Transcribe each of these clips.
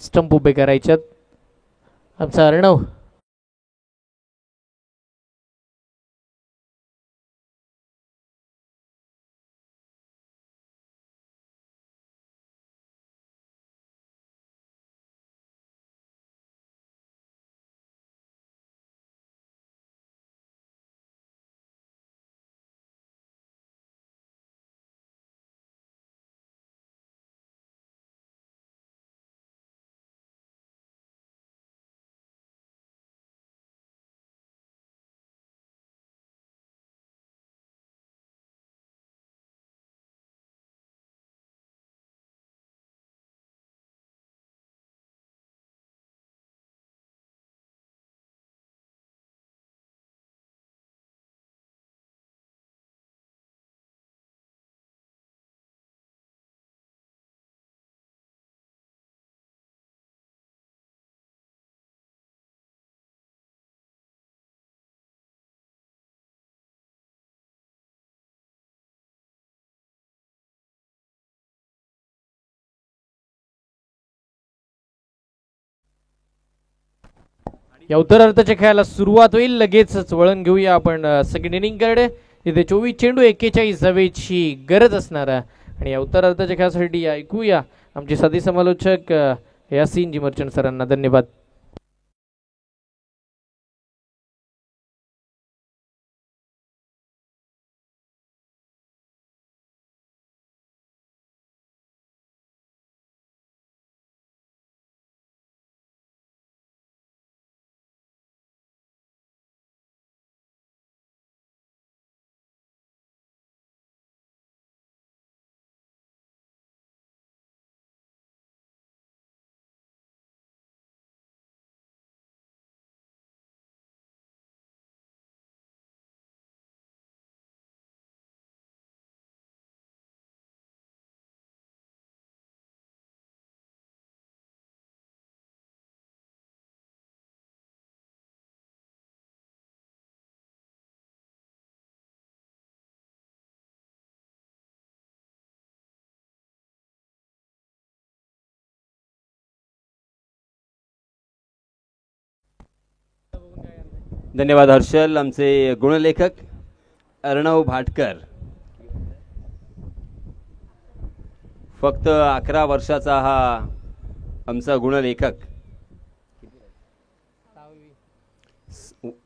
Stump उभे करायच्यात. आमचा अर्णव या उत्तरार्धाच्या खेळाला सुरुवात होईल. लगेचच वळण घेऊया आपण सेकंड इनिंग कडे. तिथे 24 चेंडू 41 धावेची गरज असणार आहे. आणि या उत्तरार्धाच्या खेळासाठी ऐकूया आमचे साथी समालोचक यासीन जी मर्चंट सरांना. धन्यवाद. धन्यवाद हर्षल. आमचे गुणलेखक अर्णव भाटकर. फक्त 11 वर्षाचा हा आमचा गुणलेखक.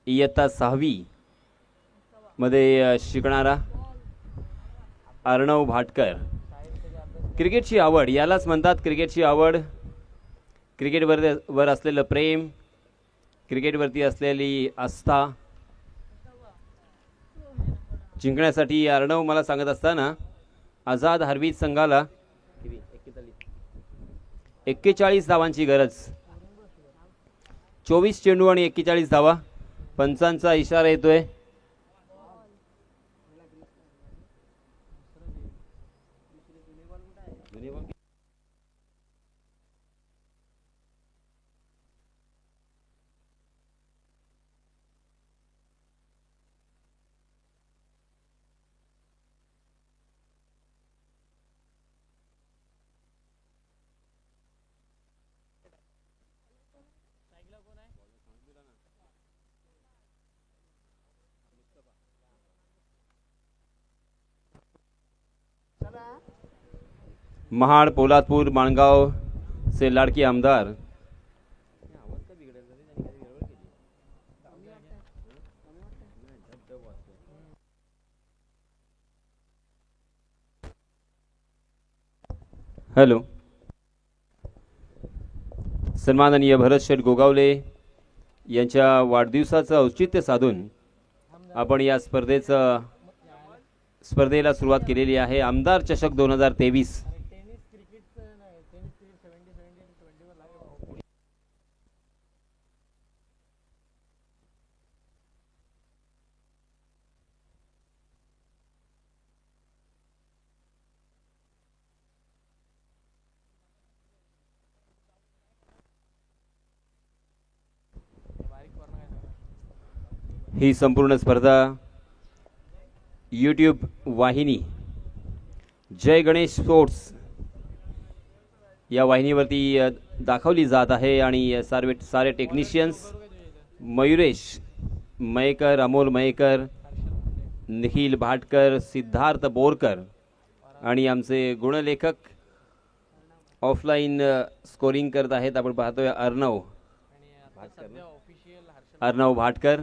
इयत्ता 6वी मध्ये शिकणारा अर्णव भाटकर. क्रिकेटची आवड यालाच म्हणतात. क्रिकेटची आवड, क्रिकेटवर असलेलं प्रेम, क्रिकेटवरती असलेली आस्था. जिंकण्यासाठी अर्णव मला सांगत असताना आझाद हरवीत संघाला 41 धावांची गरज. 24 चेंडू आणि 41 धावा. पंचांचा इशारा येतोय. महाड, पोलादपूर, माणगाव से लाडकी आमदार हॅलो. सन्माननीय भरत शेठ गोगावले यांच्या वाढदिवसाचं औचित्य साधून आपण या स्पर्धेला सुरुवात केलेली आहे. आमदार चषक 2023. ही संपूर्ण स्पर्धा यूट्यूब वाहिनी जय गणेश स्पोर्ट्स या वाहिनीवरती दाखवली जात आहे आणि सारे टेक्निशियन्स मयुरेश मयेकर, अमोल मयेकर, निखिल भाटकर, सिद्धार्थ बोरकर आणि आमचे गुणलेखक ऑफलाईन स्कोरिंग करत आहेत. आपण पाहतोय अर्णव भाटकर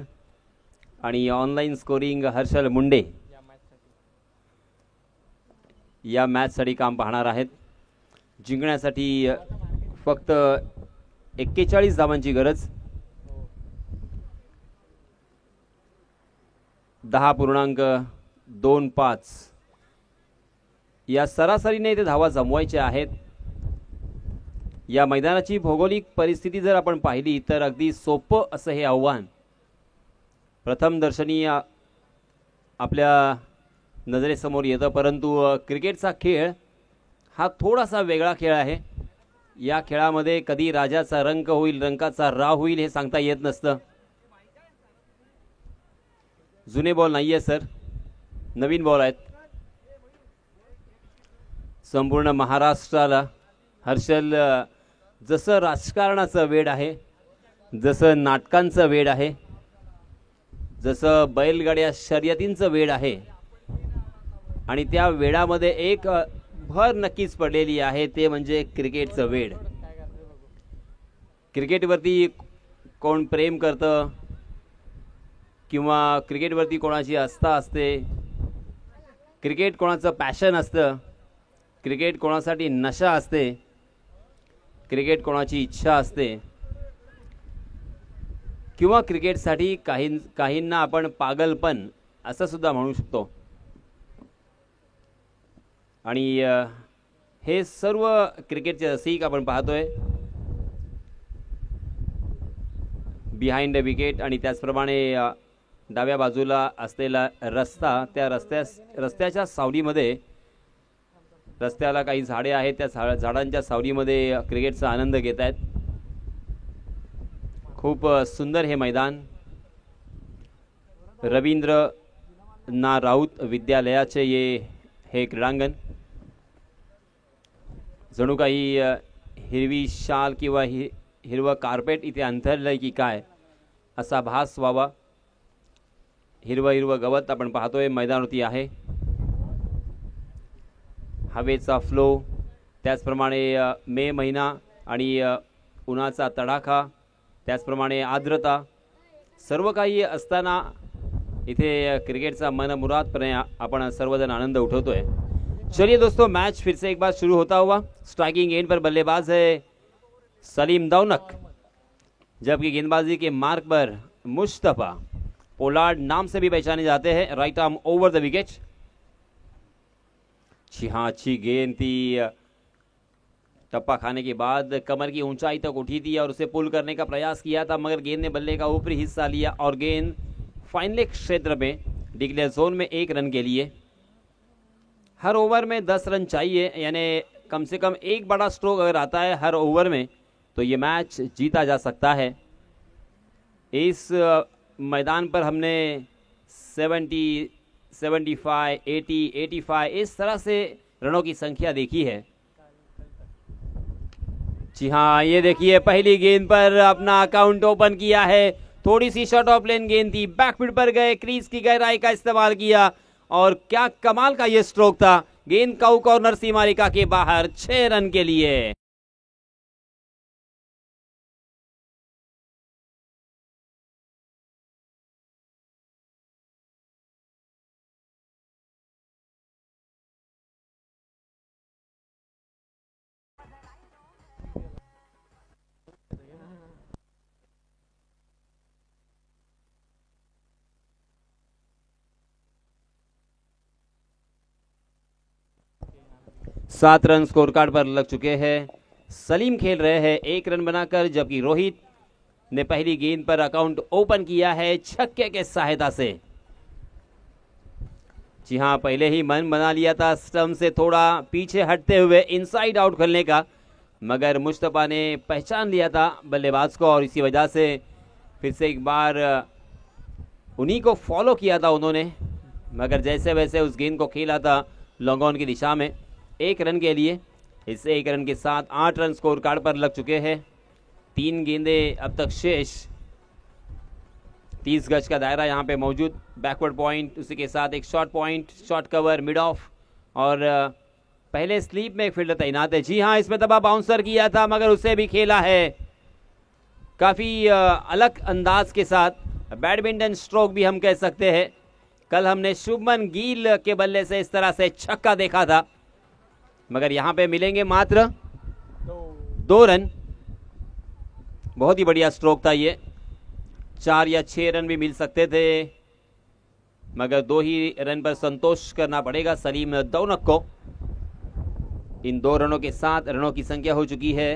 आणि ऑनलाईन स्कोरिंग हर्षल मुंडे या मॅचसाठी काम पाहणार आहेत. जिंकण्यासाठी फक्त 41 धावांची गरज. 10.25 या सरासरीने इथे धावा जमवायच्या आहेत. या मैदानाची भौगोलिक परिस्थिती जर आपण पाहिली तर अगदी सोपं असं हे आव्हान प्रथम दर्शनी आपल्या नजरेसमोर येतं. परंतु क्रिकेटचा खेळ हा थोडासा वेगळा खेळ आहे. या खेळामध्ये कधी राजाचा रंक होईल, रंकाचा राव होईल हे सांगता येत नसतं. जुने बॉल नाही आहे सर, नवीन बॉल आहेत. संपूर्ण महाराष्ट्राला हर्षल जसं राजकारणाचं वेड आहे, जसं नाटकांचं वेड आहे, जसं बैलगाड्या शर्यतींचं वेड आहे आणि त्या वेडामध्ये एक भर नक्कीच पडलेली आहे, ते म्हणजे क्रिकेटचं वेड. क्रिकेटवरती कोण प्रेम करतं किंवा क्रिकेटवरती कोणाची आस्था असते, क्रिकेट कोणाचं पॅशन असतं, क्रिकेट कोणासाठी नशा असते, क्रिकेट कोणाची इच्छा असते किंवा क्रिकेटसाठी काहींना आपण पागलपण असं सुद्धा म्हणू शकतो. आणि हे सर्व क्रिकेटचे रसिक आपण पाहतोय बिहाइंड द विकेट. आणि त्याचप्रमाणे डाव्या बाजूला असलेला रस्ता, त्या रस्त्याच्या सावलीमध्ये, रस्त्याला काही झाडे आहेत, त्या झाडांच्या सावलीमध्ये क्रिकेटचा आनंद घेत आहेत. खूप सुंदर हे मैदान. रवींद्र ना राऊत विद्यालयाचे हे क्रीडांगण जणू काही हिरवी शाल किंवा हिरवं कार्पेट इथे अंथरलंय की काय असा भास व्हावा. हिरवं गवत आपण पाहतोय मैदानावरती आहे. हवेचा फ्लो, त्याचप्रमाणे मे महिना आणि उन्हाचा तडाखा, त्याचप्रमाणे आर्द्रता, सर्व काही असताना इथे क्रिकेटचा मनमुरादपणे आपण सर्वजण आनंद उठवतोय. चलिए दोस्तों, मैच फिर से एक बार शुरू होता हुआ. स्ट्राइकिंग एंड पर बल्लेबाज है सलीम दौनक, जबकि गेंदबाजी के मार्क पर मुस्तफा पोलार्ड नाम से भी पहचाने जाते हैं. Right arm over the wicket. जी हाँ, अच्छी गेंद थी. टप्पा खाने के बाद कमर की ऊंचाई तक उठी थी और उसे पुल करने का प्रयास किया था, मगर गेंद ने बल्ले का ऊपरी हिस्सा लिया और गेंद फाइनल क्षेत्र में डिक्लेयर जोन में 1 रन के लिए. हर ओवर में 10 रन चाहिए, यानी कम से कम एक बड़ा स्ट्रोक अगर आता है हर ओवर में तो ये मैच जीता जा सकता है. इस मैदान पर हमने 70, 75, 80, 85 इस तरह से रनों की संख्या देखी है. जी हाँ, ये देखिए पहली गेंद पर अपना अकाउंट ओपन किया है. थोड़ी सी शॉर्ट ऑफ लेन गेंद थी, बैकफील्ड पर गए, क्रीज की गहराई का इस्तेमाल किया और क्या कमाल का ये स्ट्रोक था. गेंद काउ कॉर्नर सीमारेखा के बाहर 6 रन के लिए. सात रन स्कोर कार्ड पर लग चुके हैं. सलीम खेल रहे हैं 1 रन बनाकर, जबकि रोहित ने पहली गेंद पर अकाउंट ओपन किया है छक्के के सहायता से. जी हां, पहले ही मन बना लिया था स्टंप से थोड़ा पीछे हटते हुए इनसाइड आउट खेलने का, मगर मुस्तफा ने पहचान लिया था बल्लेबाज को और इसी वजह से फिर से एक बार उन्हीं को फॉलो किया था उन्होंने, मगर जैसे वैसे उस गेंद को खेला था लॉन्ग ऑन की दिशा में. 1 रन के लिए इस 1 रन के साथ 8 रन स्कोर कार्ड पर लग चुके हैं। 3 गेंदे अब तक शेष। 30 गज का दायरा यहाँ पे मौजूद। बैकवर्ड पॉइंट, उसी के साथ एक short point, short cover, mid of और पहले स्लीप में एक फील्डर तैनात है। जी हाँ, इसमें दबा बाउंसर किया था मगर उसे भी खेला है काफ़ी अलग अंदाज के साथ। बैडमिंटन स्ट्रोक भी हम कह सकते हैं। कल हमने शुभमन गिल के बल्ले से इस तरह से छक्का देखा था, मगर यहाँ पे मिलेंगे मात्र 2 रन। बहुत ही बढ़िया स्ट्रोक था ये। 4 या 6 रन भी मिल सकते थे, मगर 2 ही रन पर संतोष करना पड़ेगा सलीम दौनक को। इन 2 रनों के साथ रनों की संख्या हो चुकी है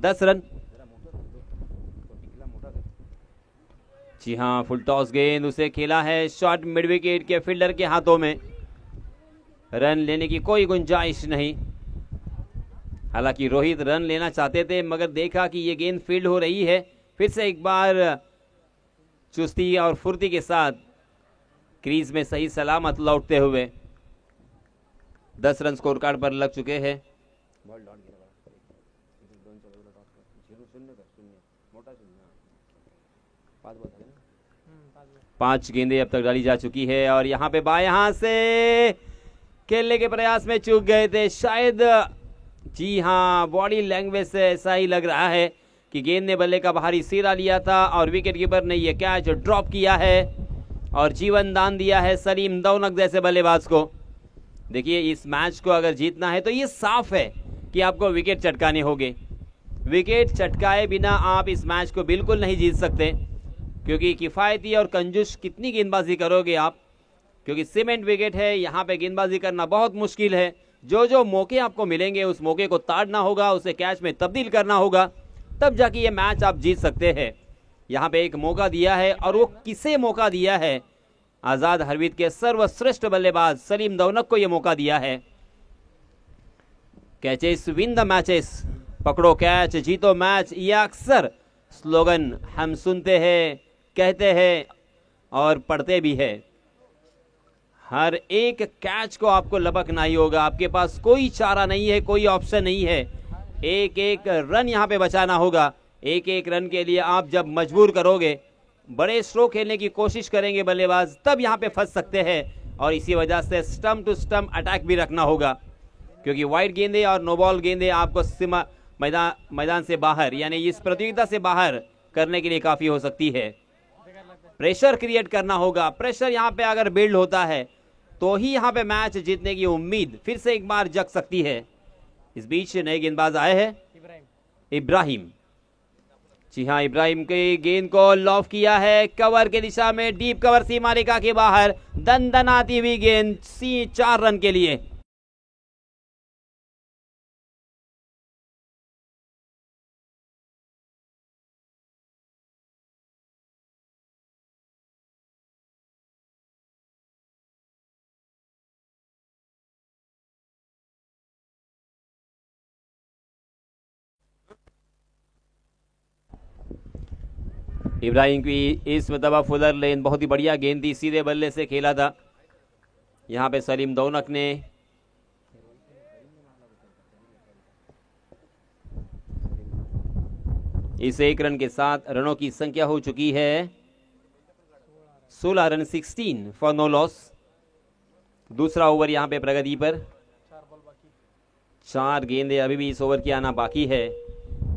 10 रन। जी हाँ, फुल टॉस गेंद, उसे खेला है शॉट मिड विकेट के फील्डर के हाथों में। रन लेने की कोई गुंजाइश नहीं। हालांकि रोहित रन लेना चाहते थे, मगर देखा कि ये गेंद फील्ड हो रही है, फिर से एक बार चुस्ती और फुर्ती के साथ क्रीज में सही सलामत लौटते हुए 10 रन स्कोर कार्ड पर लग चुके हैं। 5 गेंदें अब तक डाली जा चुकी है और यहाँ पे बाएं हाथ से खेलने के प्रयास में चूक गए थे शायद। जी हाँ, बॉडी लैंग्वेज से ऐसा ही लग रहा है कि गेंद ने बल्ले का बाहरी सिरा लिया था और विकेट कीपर ने यह कैच ड्रॉप किया है और जीवन दान दिया है सलीम दौनक जैसे बल्लेबाज को। देखिए, इस मैच को अगर जीतना है तो ये साफ है कि आपको विकेट चटकाने होंगे। विकेट चटकाए बिना आप इस मैच को बिल्कुल नहीं जीत सकते, क्योंकि किफ़ायती और कंजूस कितनी गेंदबाजी करोगे आप, क्योंकि सीमेंट विकेट है, यहाँ पे गेंदबाजी करना बहुत मुश्किल है। जो जो मौके आपको मिलेंगे उस मौके को ताड़ना होगा, उसे कैच में तब्दील करना होगा, तब जाके ये मैच आप जीत सकते हैं। यहाँ पे एक मौका दिया है और वो किसे मौका दिया है? आजाद हरवीत के सर्वश्रेष्ठ बल्लेबाज सलीम दौनक को यह मौका दिया है। कैचेस विन द मैचेस, पकड़ो कैच जीतो मैच, यह अक्सर स्लोगन हम सुनते हैं, कहते हैं और पढ़ते भी है। हर एक कैच को आपको लपकना ही होगा, आपके पास कोई चारा नहीं है, कोई ऑप्शन नहीं है। एक एक रन यहाँ पे बचाना होगा। एक एक रन के लिए आप जब मजबूर करोगे, बड़े स्ट्रोक खेलने की कोशिश करेंगे बल्लेबाज, तब यहाँ पे फंस सकते हैं और इसी वजह से स्टंप टू स्टंप अटैक भी रखना होगा, क्योंकि वाइड गेंदे और नो बॉल गेंदे आपको सीमा मैदान से बाहर, यानी इस प्रतियोगिता से बाहर करने के लिए काफी हो सकती है। प्रेशर क्रिएट करना होगा। प्रेशर यहाँ पे अगर बिल्ड होता है तो ही यहाँ पे मैच जीतने की उम्मीद फिर से एक बार जग सकती है। इस बीच नए गेंदबाज आए हैं, इब्राहिम। जी हाँ, इब्राहिम के गेंद को लॉफ किया है कवर के दिशा में, डीप कवर सीमा रेखा के बाहर, दनदनाती हुई गेंद 4 रन के लिए। इब्राहिम की इस मतबा फुलर लेन बहुत ही बढ़िया गेंद थी, सीधे बल्ले से खेला था। यहाँ पे सलीम दौनक ने इस 1 रन के साथ रनों की संख्या हो चुकी है 16 रन, 16 फॉर नो लॉस। दूसरा ओवर यहाँ पे प्रगति पर, 4 गेंदें अभी भी इस ओवर की आना बाकी है।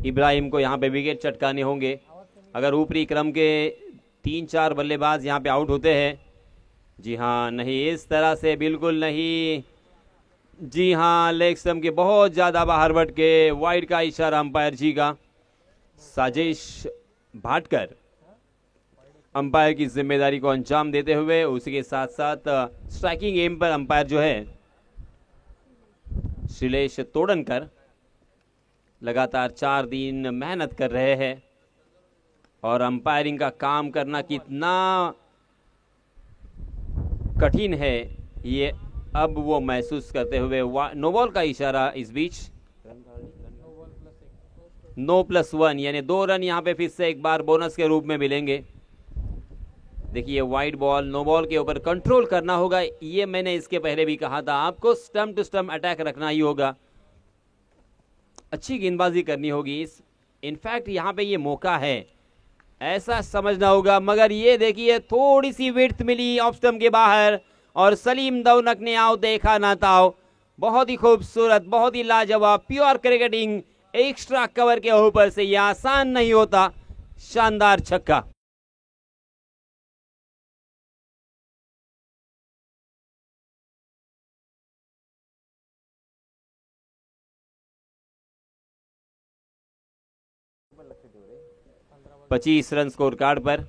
इब्राहिम को यहाँ पे विकेट चटकाने होंगे। अगर ऊपरी क्रम के 3-4 बल्लेबाज यहाँ पे आउट होते हैं, जी हाँ, नहीं इस तरह से बिल्कुल नहीं, जी हाँ, लेग स्टंप के बहुत ज्यादा बाहर बढ़ के वाइड का इशारा अंपायर जी का। साजिश भाटकर अंपायर की जिम्मेदारी को अंजाम देते हुए, उसी के साथ साथ स्ट्राइकिंग एम पर अंपायर जो है श्रीलेश तोड़नकर लगातार 4 दिन मेहनत कर रहे हैं और अंपायरिंग का काम करना कितना कठिन है ये अब वो महसूस करते हुए नो बॉल का इशारा। इस बीच नो +1 यानी 2 रन यहाँ पे फिर से एक बार बोनस के रूप में मिलेंगे। देखिए, वाइड बॉल, नो बॉल के ऊपर कंट्रोल करना होगा। ये मैंने इसके पहले भी कहा था, आपको स्टंप टू स्टंप अटैक रखना ही होगा। अच्छी गेंदबाजी करनी होगी। इनफैक्ट यहाँ पे ये मौका है ऐसा समझना होगा, मगर ये देखिए थोड़ी सी विड्थ मिली ऑफ स्टंप के बाहर और सलीम दौलत ने आओ देखा ना ताओ। बहुत ही खूबसूरत, बहुत ही लाजवाब, प्योर क्रिकेटिंग, एक्स्ट्रा कवर के ऊपर से ये आसान नहीं होता। शानदार छक्का। पच्चीस रन स्कोर कार्ड पर।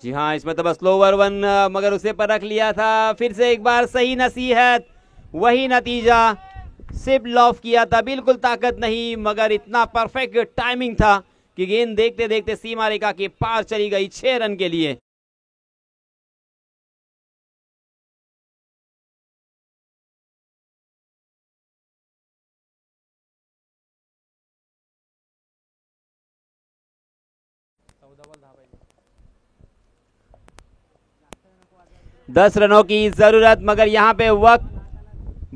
जी हाँ, इसमें तो बस स्लोवर वन, मगर उसे परख लिया था। फिर से एक बार सही नसीहत, वही नतीजा। सिर्फ लॉफ किया था, बिल्कुल ताकत नहीं, मगर इतना परफेक्ट टाइमिंग था कि गेंद देखते देखते सीमा रेखा के पार चली गई 6 रन के लिए। दस रनों की जरूरत, मगर यहां पे वक्त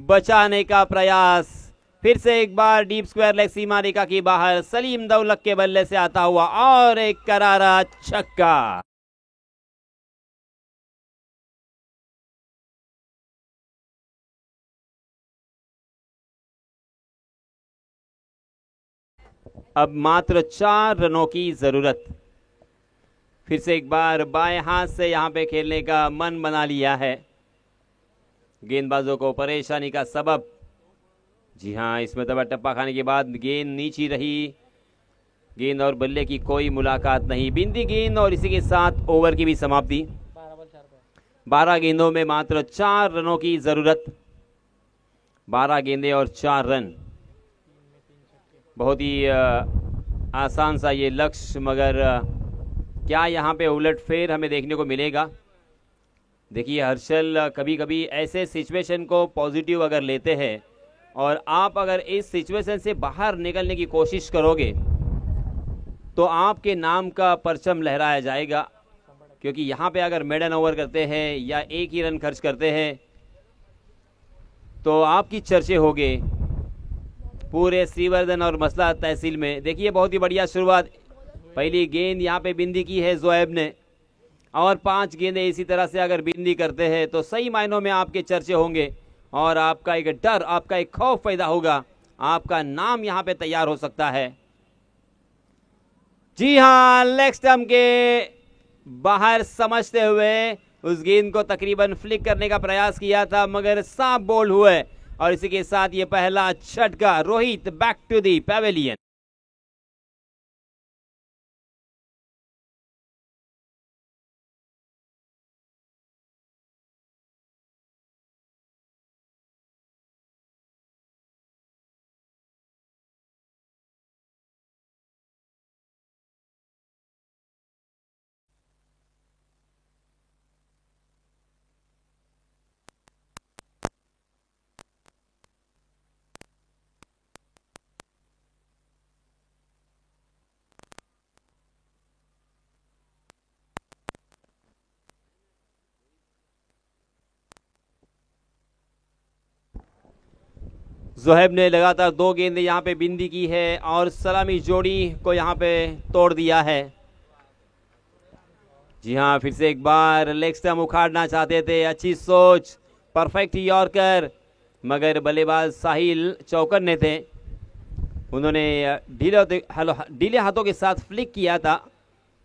बचाने का प्रयास। फिर से एक बार डीप स्क्वायर लेग सीमा रेखा की बाहर, सलीम दौलत के बल्ले से आता हुआ और एक करारा छक्का। अब मात्र 4 रनों की जरूरत। फिर से एक बार बाएं हाथ से यहां पे खेलने का मन बना लिया है, गेंदबाजों को परेशानी का सबब। जी हां, इसमें दबा टप्पा खाने के बाद गेंद नीची रही। गेंद और बल्ले की कोई मुलाकात नहीं, बिंदी गेंद, और इसी के साथ ओवर की भी समाप्ति। 12 गेंदों में मात्र 4 रनों की जरूरत। 12 गेंदें और 4 रन। बहुत ही आसान सा ये लक्ष्य, मगर क्या यहाँ पे उलटफेर हमें देखने को मिलेगा? देखिए हर्षल, कभी कभी ऐसे सिचुएशन को पॉजिटिव अगर लेते हैं और आप अगर इस सिचुएशन से बाहर निकलने की कोशिश करोगे तो आपके नाम का परचम लहराया जाएगा। क्योंकि यहाँ पे अगर मेडन ओवर करते हैं या एक ही रन खर्च करते हैं तो आपकी चर्चे होंगे पूरे श्रीवर्धन और मसला तहसील में। देखिए बहुत ही बढ़िया शुरुआत। पहली गेंद यहाँ पे बिंदी की है जोएब ने, और 5 गेंदें इसी तरह से अगर बिंदी करते हैं तो सही मायनों में आपके चर्चे होंगे और आपका एक डर, आपका एक खौफ पैदा होगा। आपका नाम यहाँ पे तैयार हो सकता है। जी हाँ, लेग स्टंप के बाहर समझते हुए उस गेंद को तकरीबन फ्लिक करने का प्रयास किया था, मगर सांप बोल्ड हुए, और इसी के साथ ये पहला छक्का। Rohit back to the pavilion. Zoheb ने लगातार 2 गेंदें यहाँ पे बिंदी की है और सलामी जोड़ी को यहाँ पे तोड़ दिया है। जी हाँ, फिर से एक बार लेग स्टंप उखाड़ना चाहते थे, अच्छी सोच, परफेक्ट यॉर्कर, मगर बल्लेबाज साहिल चौकर ने थे, उन्होंने ढीले हाथों के साथ फ्लिक किया था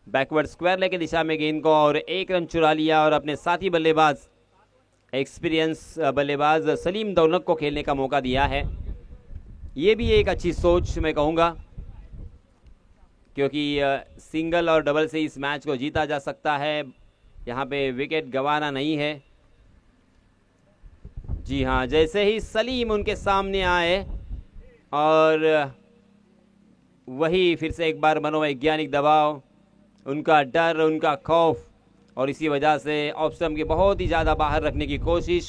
बैकवर्ड स्क्वायर लेग की दिशा में गेंद को, और 1 रन चुरा लिया और अपने साथी बल्लेबाज एक्सपीरियंस बल्लेबाज सलीम दौलत को खेलने का मौका दिया है। ये भी एक अच्छी सोच मैं कहूँगा, क्योंकि सिंगल और डबल से इस मैच को जीता जा सकता है। यहाँ पे विकेट गंवाना नहीं है। जी हाँ, जैसे ही सलीम उनके सामने आए और वही फिर से एक बार मनोवैज्ञानिक दबाव, उनका डर, उनका खौफ, और इसी वजह से ऑफ स्टंप के बहुत ही ज़्यादा बाहर रखने की कोशिश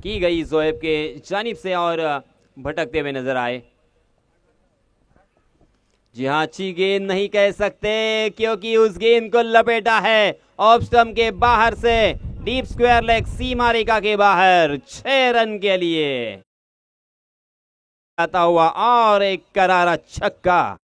की गई जोएब के जानिब से, और भटकते हुए नजर आए। जी हाँ, अच्छी गेंद नहीं कह सकते, क्योंकि उस गेंद को लपेटा है ऑफ स्टंप के बाहर से, डीप स्क्वायर लेग सीमा रेखा के बाहर, 6 रन के लिए। आता हुआ और एक करारा छक्का।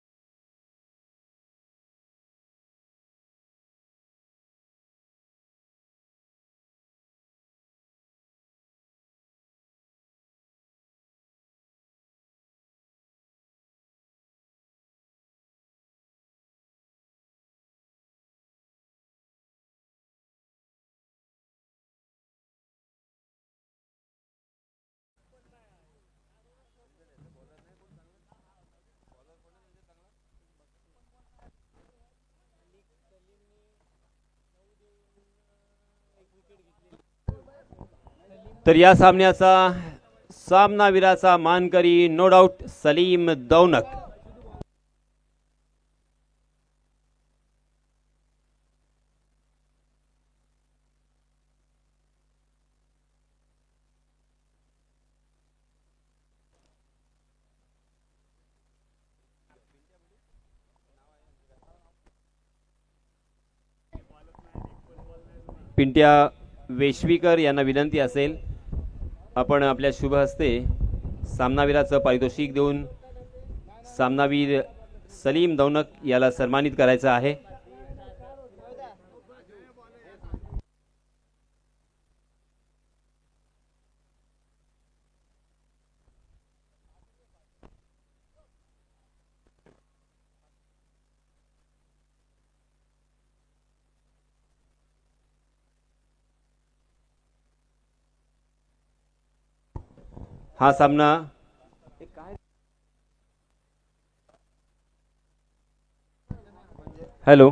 तर या सामन्याचा सामनावीराचा मानकरी नो डाऊट सलीम दौनक। पिंट्या वेश्वीकर यांना विनंती असेल आपण आपल्या शुभ हस्ते सामनावीराचं पारितोषिक देऊन सामनावीर सलीम दौनक याला सन्मानित करायचं आहे। हा सामना हॅलो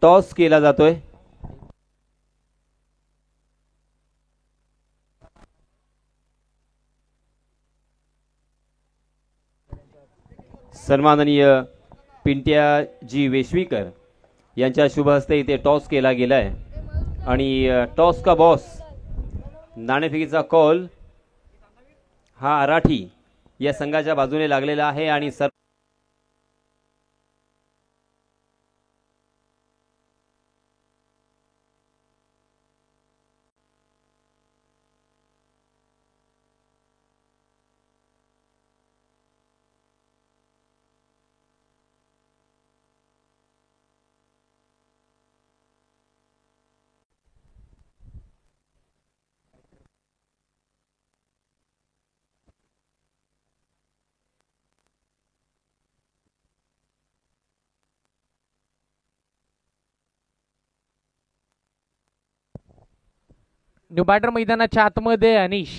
टॉस केला जातोय। सन्माननीय पिंट्याजी वेश्वीकर यांच्या शुभ हस्ते इथे टॉस केला गेलाय आणि टॉस का बॉस नाणेफेकीचा कॉल हा आराठी या संघाच्या बाजूने लागलेला आहे आणि न्यू बॅटर मैदानाच्या आतमध्ये अनिश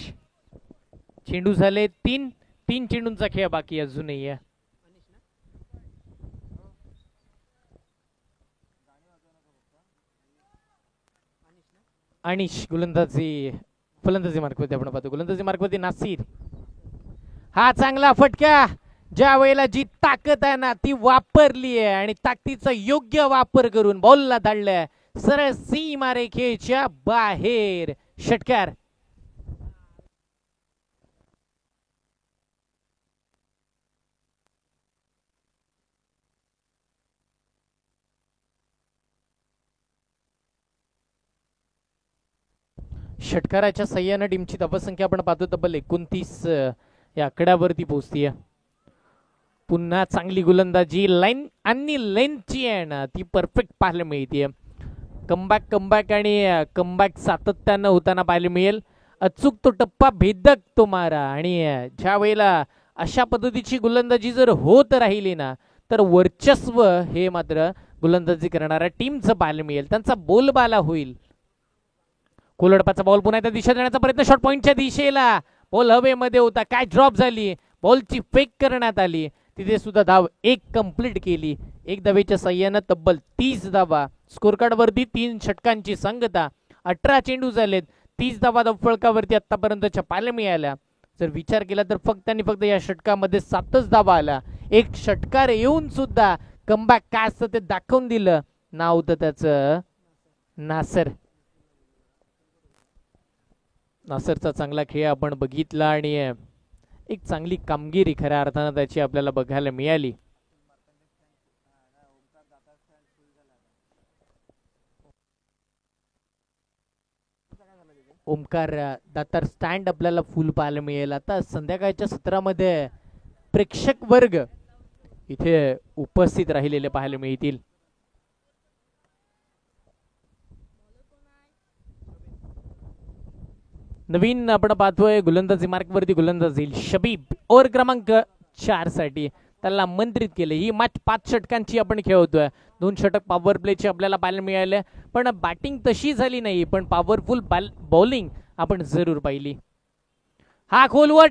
चेंडू झाले तीन चेंडूंचा खेळ बाकी अजूनही आहे। अनिश फलंदाजी मार्कवरती आपण पाहतो। गोलंदाजी मार्कवरती नासिर, हा चांगला फटका, ज्या वेळेला जी ताकद आहे ना ती वापरली आहे आणि ताकदीचा योग्य वापर करून बॉलला धाडलाय सरळ सीमा रेखेच्या बाहेर, षटकार। षटकाराच्या सह्यानं टीमची धावसंख्या आपण पाहतो तब्बल 29 या आकड्यावरती पोहोचतीये। पुन्हा चांगली गोलंदाजी, लाईन आणि लेंथची आहे ना ती परफेक्ट पाहायला मिळते। कमबॅक आणि कमबॅक सातत्यानं होताना पाहायला मिळेल। अचूक तो टप्पा, भेदक तो मारा आणि ज्या वेळेला अशा पद्धतीची गोलंदाजी जर होत राहिली ना तर वर्चस्व हे मात्र गोलंदाजी करणाऱ्या टीमचं पाहायला मिळेल, त्यांचा बोलबाला होईल। कोलडपाचा बॉल पुन्हा त्या दिशेत जाण्याचा प्रयत्न, शॉर्ट पॉइंटच्या दिशेला, बॉल हवेमध्ये होता, काय ड्रॉप झाली, बॉलची फेक करण्यात आली, तिथे सुद्धा धाव एक कंप्लीट केली। एक धावेच्या सहाय्यानं तब्बल 30 धावा, स्कोर कार्ड वरती 3 षटकांची संगता, 18 चेंडू झालेत, 30 धावा फळकावरती आतापर्यंतच्या पाहायला मिळाल्या। जर विचार केला तर फक्त आणि फक्त या षटकामध्ये 7च धावा आल्या। एक षटकार येऊन सुद्धा कमबॅक काय असतं ते दाखवून दिलं, नाव होतं त्याचं नासरचा चांगला खेळ आपण बघितला आणि एक चांगली कामगिरी खऱ्या अर्थानं त्याची आपल्याला बघायला मिळाली। ओमकार दातार स्टँड आपल्याला फुल पाहायला मिळेल. आता संध्याकाळच्या सत्रामध्ये प्रेक्षक वर्ग इथे उपस्थित राहिलेले पाहायला मिळतील. नवीन आपण पाहतोय गोलंदाजी मार्क वरती गोलंदाज येईल शबीब. ओव्हर क्रमांक 4 साठी त्याला आमंत्रित केले. ही मॅच 5 षटकांची आपण खेळतोय. 2 षटक पॉवर प्लेचे आपल्याला पाहायला मिळाले, पण बॅटिंग तशी झाली नाही, पण पॉवरफुल बॉलिंग आपण जरूर पाहिली. हा खोलवर